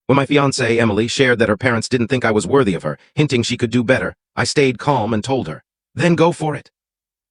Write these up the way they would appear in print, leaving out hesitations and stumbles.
When my fiancée, Emily, shared that her parents didn't think I was worthy of her, hinting she could do better, I stayed calm and told her, "Then go for it."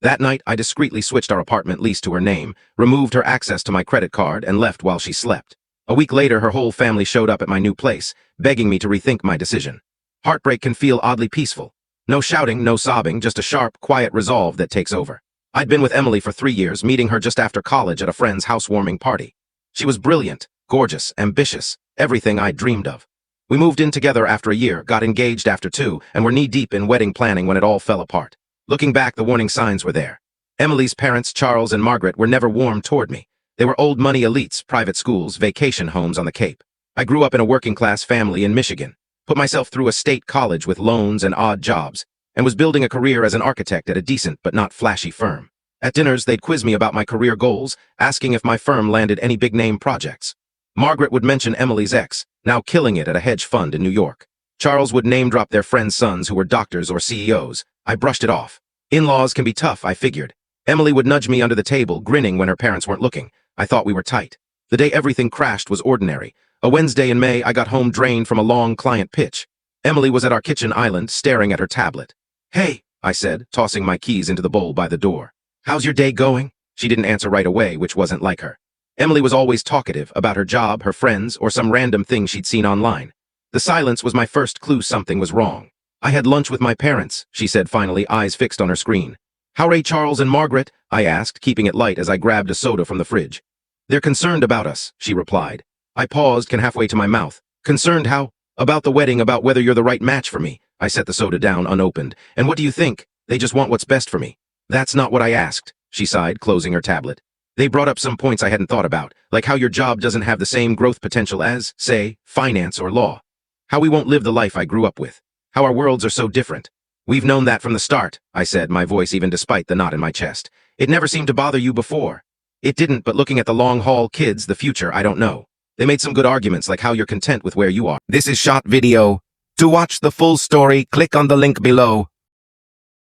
That night, I discreetly switched our apartment lease to her name, removed her access to my credit card, and left while she slept. A week later, her whole family showed up at my new place, begging me to rethink my decision. Heartbreak can feel oddly peaceful. No shouting, no sobbing, just a sharp, quiet resolve that takes over. I'd been with Emily for 3 years, meeting her just after college at a friend's housewarming party. She was brilliant, gorgeous, ambitious, everything I dreamed of. We moved in together after a year, got engaged after 2, and were knee-deep in wedding planning when it all fell apart. Looking back, the warning signs were there. Emily's parents, Charles and Margaret, were never warm toward me. They were old money elites, private schools, vacation homes on the Cape. I grew up in a working-class family in Michigan, put myself through a state college with loans and odd jobs, and was building a career as an architect at a decent but not flashy firm. At dinners, they'd quiz me about my career goals, asking if my firm landed any big-name projects. Margaret would mention Emily's ex, now killing it at a hedge fund in New York. Charles would name-drop their friends' sons who were doctors or CEOs. I brushed it off. In-laws can be tough, I figured. Emily would nudge me under the table, grinning when her parents weren't looking. I thought we were tight. The day everything crashed was ordinary. A Wednesday in May, I got home drained from a long client pitch. Emily was at our kitchen island, staring at her tablet. "Hey," I said, tossing my keys into the bowl by the door. "How's your day going?" She didn't answer right away, which wasn't like her. Emily was always talkative about her job, her friends, or some random thing she'd seen online. The silence was my first clue something was wrong. "I had lunch with my parents," she said finally, eyes fixed on her screen. "How are Charles and Margaret?" I asked, keeping it light as I grabbed a soda from the fridge. "They're concerned about us," she replied. I paused, can halfway to my mouth. "Concerned how?" "About the wedding, about whether you're the right match for me." I set the soda down unopened. "And what do you think? They just want what's best for me." "That's not what I asked," she sighed, closing her tablet. "They brought up some points I hadn't thought about, like how your job doesn't have the same growth potential as, say, finance or law. How we won't live the life I grew up with. How our worlds are so different." "We've known that from the start," I said, my voice even despite the knot in my chest. "It never seemed to bother you before." "It didn't, but looking at the long-haul kids, the future, I don't know. They made some good arguments, like how you're content with where you are." This is shot video. To watch the full story, click on the link below.